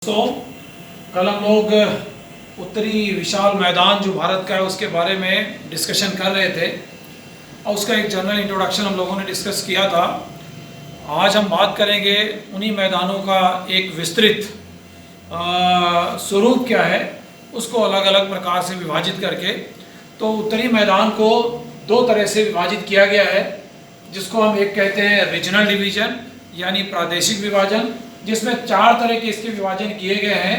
दोस्तों, कल हम लोग उत्तरी विशाल मैदान जो भारत का है उसके बारे में डिस्कशन कर रहे थे और उसका एक जनरल इंट्रोडक्शन हम लोगों ने डिस्कस किया था। आज हम बात करेंगे उन्हीं मैदानों का एक विस्तृत स्वरूप क्या है, उसको अलग अलग प्रकार से विभाजित करके। तो उत्तरी मैदान को दो तरह से विभाजित किया गया है, जिसको हम एक कहते हैं रीजनल डिवीजन यानी प्रादेशिक विभाजन, जिसमें चार तरह के इसके विभाजन किए गए हैं,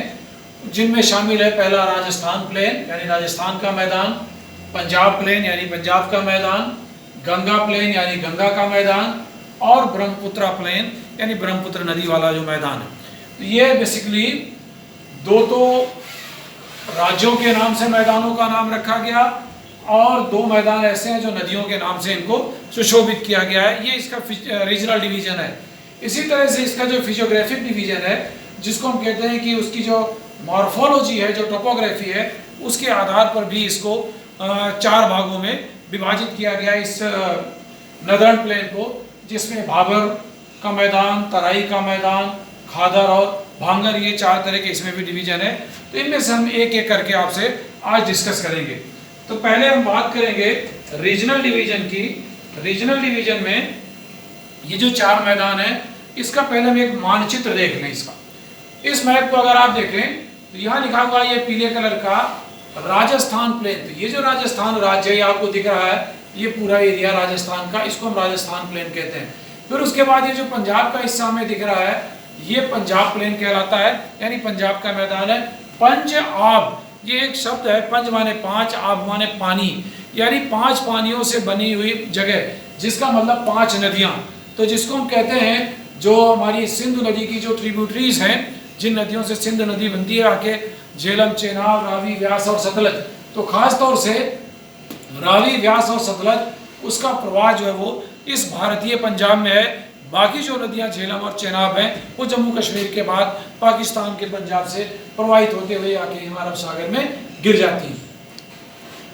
जिनमें शामिल है पहला राजस्थान प्लेन यानी राजस्थान का मैदान, पंजाब प्लेन यानी पंजाब का मैदान, गंगा प्लेन यानी गंगा का मैदान और ब्रह्मपुत्र प्लेन यानी ब्रह्मपुत्र नदी वाला जो मैदान है। तो ये बेसिकली दो राज्यों के नाम से मैदानों का नाम रखा गया और दो मैदान ऐसे हैं जो नदियों के नाम से इनको सुशोभित किया गया है। ये इसका रीजनल डिवीजन है। इसी तरह से इसका जो फिजियोग्राफिक डिवीजन है, जिसको हम कहते हैं कि उसकी जो मॉर्फोलॉजी है, जो टोपोग्राफी है, उसके आधार पर भी इसको चार भागों में विभाजित किया गया इस नदर्न प्लेन को, जिसमें भाबर का मैदान, तराई का मैदान, खादर और भांगर, ये चार तरह के इसमें भी डिवीजन है। तो इनमें से हम एक एक करके आपसे आज डिस्कस करेंगे। तो पहले हम बात करेंगे रीजनल डिवीजन की। रीजनल डिवीजन में ये जो चार मैदान है, इसका पहले हम एक मानचित्र देख लें। इस मैप को अगर आप देखें तो यहाँ लिखा हुआ ये पीले कलर का राजस्थान प्लेन। तो ये जो राजस्थान राज्य है आपको दिख रहा है, ये पूरा एरिया राजस्थान का, इसको हम राजस्थान प्लेन कहते हैं। फिर उसके बाद ये जो पंजाब का हिस्सा हमें दिख रहा है, ये पंजाब प्लेन कहलाता है, यानी पंजाब का मैदान है। पंज आब, ये एक शब्द है, पंज माने पांच, आब माने पानी, यानी पांच पानियों से बनी हुई जगह, जिसका मतलब पांच नदियां। तो जिसको हम कहते हैं, जो हमारी सिंधु नदी की जो ट्रिब्यूटरीज हैं, जिन नदियों से सिंधु नदी बनती है आके, झेलम, चेनाब, रावी, व्यास और सतलज। तो खास तौर से रावी, व्यास और सतलज, उसका प्रवाह जो है वो इस भारतीय पंजाब में है। बाकी जो नदियां झेलम और चेनाब हैं, वो जम्मू कश्मीर के बाद पाकिस्तान के पंजाब से प्रवाहित होते हुए आके हिंद अरब सागर में गिर जाती हैं।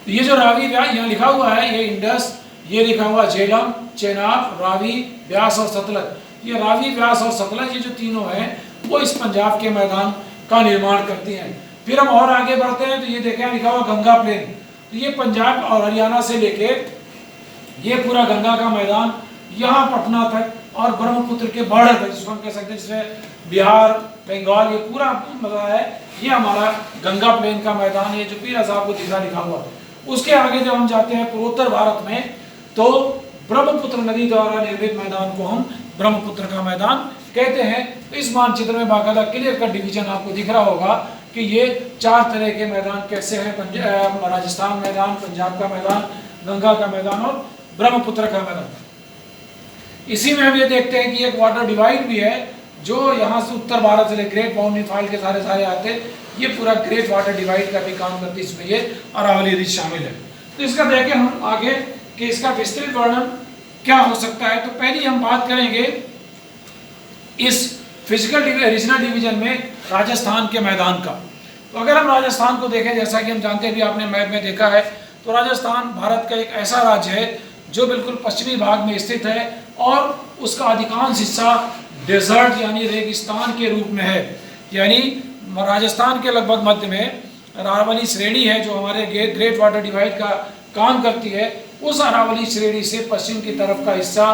तो ये जो रावी, व्यास यहाँ लिखा हुआ है, ये इंडस, ये लिखा हुआ झेलम, चेनाब, रावी, व्यास और सतलज। ये रावी, व्यास और सतलज, ये जो तीनों हैं, वो इस पंजाब के मैदान का निर्माण करती हैं। फिर हम और आगे बढ़ते हैं तो ये देखें लिखा हुआ गंगा प्लेन। तो ये पंजाब और हरियाणा से लेके ये पूरा गंगा का मैदान यहाँ पटना तक और ब्रह्मपुत्र के बॉर्डर तक, जिसको हम कह सकते हैं जिसमें बिहार, बंगाल, ये पूरा मतलब है, ये हमारा गंगा प्लेन का मैदान है, जो पीला साहब को दिखा लिखा हुआ। उसके आगे जब हम जाते हैं पूर्वोत्तर भारत में, तो ब्रह्मपुत्र नदी द्वारा निर्मित मैदान को हम ब्रह्मपुत्र का मैदान कहते हैं। तो इस मानचित्र में बाकायदा क्लियर कट डिवीजन आपको दिख रहा होगा कि ये चार तरह के मैदान कैसे हैं: राजस्थान मैदान, पंजाब का मैदान, गंगा का मैदान और ब्रह्मपुत्र का मैदान। इसी में हम ये देखते हैं कि एक वाटर डिवाइड भी है, जो यहाँ से उत्तर भारत से ग्रेट बाउंड्री फाइल के सारे आते हैं। ये पूरा ग्रेट वाटर डिवाइड का भी काम करती है, इसमें ये अरावली रिज शामिल है। तो इसका देखें हम आगे कि इसका विस्तृत वर्णन क्या हो सकता है। तो पहली हम बात करेंगे इस फिजिकल रीजनल डिवीजन में राजस्थान के मैदान का। तो अगर हम राजस्थान को देखें, जैसा कि हम जानते हैं, भी आपने मैप में देखा है, तो राजस्थान भारत का एक ऐसा राज्य है जो बिल्कुल पश्चिमी भाग में स्थित है और उसका अधिकांश हिस्सा डेजर्ट यानी रेगिस्तान के रूप में है। यानी राजस्थान के लगभग मध्य में अरावली श्रेणी है, जो हमारे ग्रेट वाटर डिवाइड का काम करती है। उस अरावली श्रेणी से पश्चिम की तरफ का हिस्सा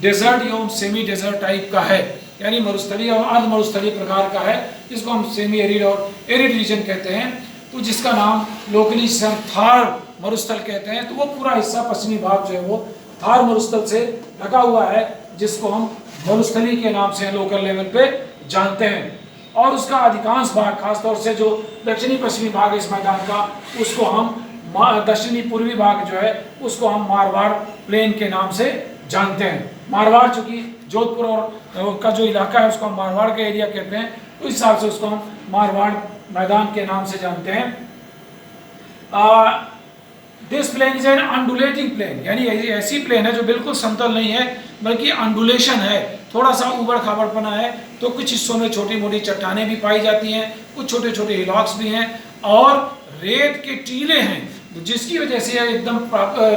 डेजर्ट एवं सेमी डेजर्ट टाइप का है, यानी मरुस्थलीय और अर्ध मरुस्थलीय प्रकार का है, जिसको हम सेमी एरिड और एरिड रीजन कहते हैं। तो जिसका नाम लोकली से हम थार मरुस्थल कहते हैं। तो वो पूरा हिस्सा पश्चिमी भाग जो है वो थार मरुस्थल से ढका हुआ है, जिसको हम मरुस्थली के नाम से लोकल लेवल पे जानते हैं। और उसका अधिकांश भाग, खासतौर से जो दक्षिणी पश्चिमी भाग इस मैदान का, उसको हम दक्षिणी पूर्वी भाग जो है उसको हम मारवाड़ प्लेन के नाम से जानते हैं। मारवाड़, चूंकि जोधपुर और का जो इलाका है उसको हम मारवाड़ का एरिया कहते हैं, तो इस हिसाब से उसको हम मारवाड़ मैदान के नाम से जानते हैं। This plane is an undulating plane, यानी ऐसी प्लेन है जो बिल्कुल समतल नहीं है, बल्कि अंडुलेशन है, थोड़ा सा उबड़ खाबड़पना है। तो कुछ हिस्सों में छोटी मोटी चट्टानें भी पाई जाती हैं, कुछ छोटे छोटे हिलॉक्स भी हैं और रेत के टीले हैं, जिसकी वजह से एकदम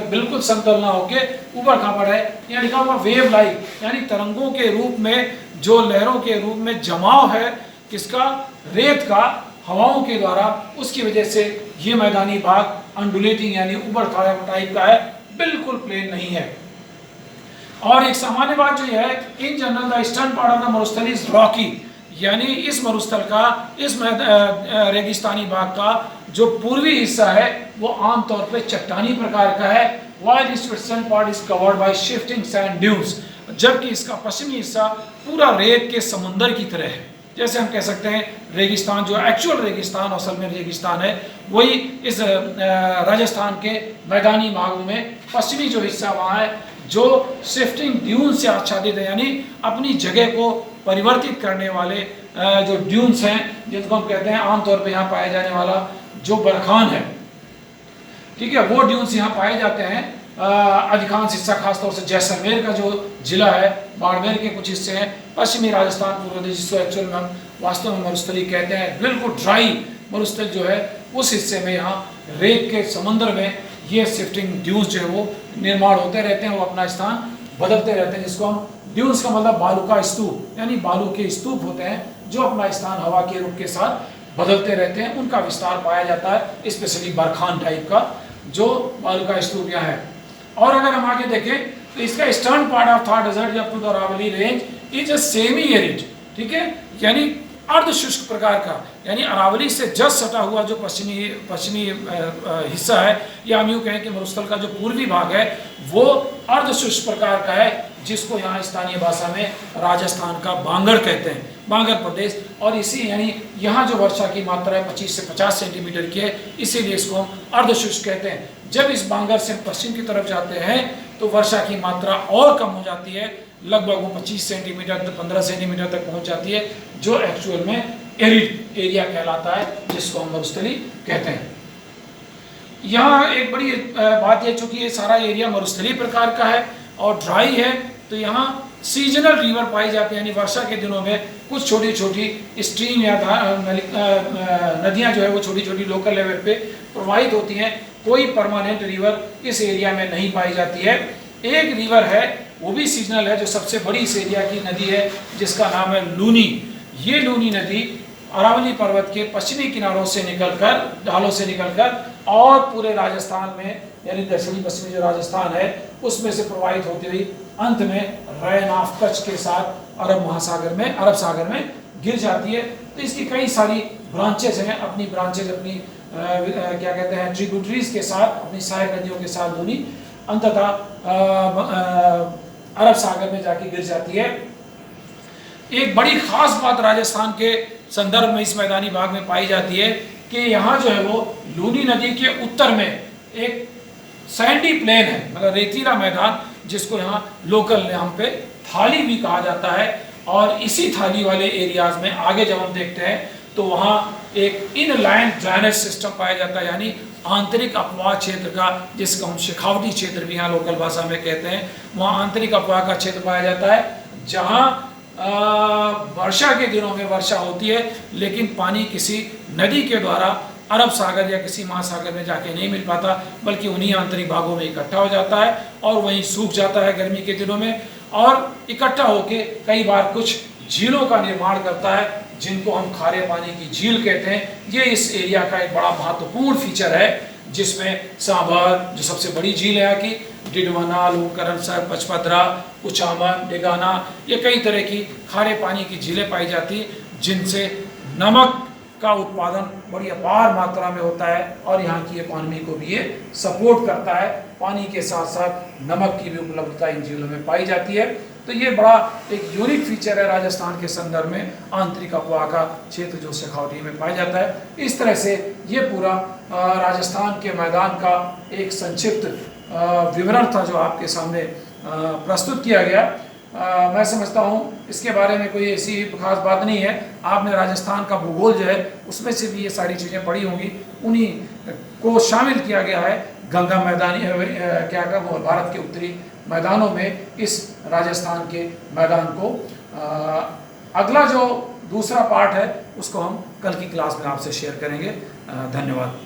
बिल्कुल समतल ना होके ऊबड़ खाबड़ है। यहाँ लिखा हुआ वेव लाइक, यानी तरंगों के रूप में, जो लहरों के रूप में जमाव है, किसका? रेत का, हवाओं के द्वारा। उसकी वजह से ये मैदानी भाग अंडुलेटिंग यानी उबड़ खाबड़ टाइप का है, बिल्कुल प्लेन नहीं है। और एक सामान्य बात जो है, in general the eastern part of the मरुस्थल इज रॉकी, यानी इस मरुस्थल का, इस रेगिस्तानी भाग का जो पूर्वी हिस्सा है वो आमतौर पर चट्टानी प्रकार का है। while its western part is covered by shifting sand dunes, जबकि इसका पश्चिमी हिस्सा पूरा रेत के समुंदर की तरह है। जैसे हम कह सकते हैं रेगिस्तान, जो एक्चुअल रेगिस्तान असल में रेगिस्तान है, वही इस राजस्थान के मैदानी भागों में पश्चिमी जो हिस्सा वहाँ है जो शिफ्टिंग ड्यून से आच्छादित है, यानी अपनी जगह को परिवर्तित करने वाले जो ड्यून्स हैं, जिनको हम कहते हैं आमतौर पर यहाँ पाया जाने वाला जो बरखान है, ठीक है, वो ड्यून्स यहाँ पाए जाते हैं। अधिकांश हिस्सा खासतौर से जैसलमेर का जो जिला है, बाड़मेर के कुछ हिस्से हैं, पश्चिमी राजस्थान पूर्व प्रदेश, जिसको एक्चुअल में हम वास्तव में मरुस्थली कहते हैं, बिल्कुल ड्राई मरुस्थल जो है, उस हिस्से में यहाँ रेत के समुद्र में ये शिफ्टिंग ड्यून्स जो है वो निर्माण होते रहते हैं, वो अपना स्थान बदलते रहते हैं, जिसको हम ड्यून्स का मतलब बालू का स्तूप, यानी बालू के स्तूप होते हैं जो अपना स्थान हवा के रुख के साथ बदलते रहते हैं, उनका विस्तार पाया जाता है, स्पेशली बरखान टाइप का जो बालू का स्तूप यहाँ है। और अगर हम आगे देखें तो इसका eastern part of Thar desert up to the Aravalli range is a semi arid, ठीक है, यानी अर्ध शुष्क प्रकार का, यानी अरावली से जस्ट सटा हुआ जो पश्चिमी हिस्सा है, या हम यूँ कहें कि मरुस्थल का जो पूर्वी भाग है वो अर्ध शुष्क प्रकार का है, जिसको यहाँ स्थानीय भाषा में राजस्थान का बांगड़ कहते हैं, बांगड़ प्रदेश। और इसी यानी यहाँ जो वर्षा की मात्रा है 25 से 50 सेंटीमीटर की है, इसीलिए इसको हम अर्धशुष्क कहते हैं। जब इस बांगड़ से पश्चिम की तरफ जाते हैं तो वर्षा की मात्रा और कम हो जाती है, लगभग वो 25 सेंटीमीटर तो 15 सेंटीमीटर तक पहुँच जाती है, जो एक्चुअल में एरिड एरिया कहलाता है, जिसको हम मरुस्थली कहते हैं। यहाँ एक बड़ी बात है, चूँकि ये सारा एरिया मरुस्थली प्रकार का है और ड्राई है, तो यहाँ सीजनल रिवर पाई जाती है, यानी वर्षा के दिनों में कुछ छोटी छोटी स्ट्रीम या नदियाँ जो है वो छोटी छोटी लोकल लेवल पे प्रवाहित होती हैं। कोई परमानेंट रिवर इस एरिया में नहीं पाई जाती है। एक रिवर है, वो भी सीजनल है, जो सबसे बड़ी इस एरिया की नदी है, जिसका नाम है लूनी। ये लूनी नदी अरावली पर्वत के पश्चिमी किनारों से निकलकर, ढालों से निकलकर और पूरे राजस्थान में, यानी दक्षिणी पश्चिमी जो राजस्थान है उसमें से प्रवाहित होती हुई अंत में रैन ऑफ कच्छ के साथ अरब सागर में गिर जाती है। तो इसकी कई सारी ब्रांचेज हैं, अपनी ब्रांचेज, अपनी क्या कहते हैं, ट्रिब्यूटरीज के साथ, अपनी सहायक नदियों के साथ लूनी अंततः अरब सागर में जाके गिर जाती है। एक बड़ी खास बात राजस्थान के संदर्भ में इस मैदानी भाग में पाई जाती है कि यहाँ जो है वो लूनी नदी के उत्तर में एक सैंडी प्लेन है, मतलब रेतीला मैदान, जिसको यहाँ लोकल यहाँ पे थाली भी कहा जाता है। और इसी थाली वाले एरियाज में आगे जब हम देखते हैं तो वहाँ एक इनलाइन ड्रेनेज सिस्टम पाया जाता है, यानी आंतरिक अपवाह क्षेत्र का, जिसको हम शेखावटी क्षेत्र भी यहाँ लोकल भाषा में कहते हैं, वहाँ आंतरिक अपवाह का क्षेत्र पाया जाता है, जहाँ वर्षा के दिनों में वर्षा होती है, लेकिन पानी किसी नदी के द्वारा अरब सागर या किसी महासागर में जाके नहीं मिल पाता, बल्कि उन्हीं आंतरिक भागों में इकट्ठा हो जाता है और वहीं सूख जाता है गर्मी के दिनों में, और इकट्ठा होके कई बार कुछ झीलों का निर्माण करता है, जिनको हम खारे पानी की झील कहते हैं। ये इस एरिया का एक बड़ा महत्वपूर्ण फीचर है, जिसमें सांभर जो सबसे बड़ी झील है यहाँ की, डिडवाना, लूकरणसर, पचपदरा, कुचामन, डेगाना, ये कई तरह की खारे पानी की झीलें पाई जाती हैं, जिनसे नमक का उत्पादन बड़ी अपार मात्रा में होता है और यहाँ की इकोनॉमी को भी ये सपोर्ट करता है। पानी के साथ साथ नमक की भी उपलब्धता इन झीलों में पाई जाती है। तो ये बड़ा एक यूनिक फीचर है राजस्थान के संदर्भ में, आंतरिक अपवाह का क्षेत्र जो शेखावटी में पाया जाता है। इस तरह से ये पूरा राजस्थान के मैदान का एक संक्षिप्त विवरण था जो आपके सामने प्रस्तुत किया गया। मैं समझता हूँ इसके बारे में कोई ऐसी खास बात नहीं है। आपने राजस्थान का भूगोल जो है उसमें से भी ये सारी चीज़ें पढ़ी होंगी, उन्हीं को शामिल किया गया है गंगा मैदानी भारत के उत्तरी मैदानों में इस राजस्थान के मैदान को। अगला जो दूसरा पार्ट है उसको हम कल की क्लास में आपसे शेयर करेंगे। धन्यवाद।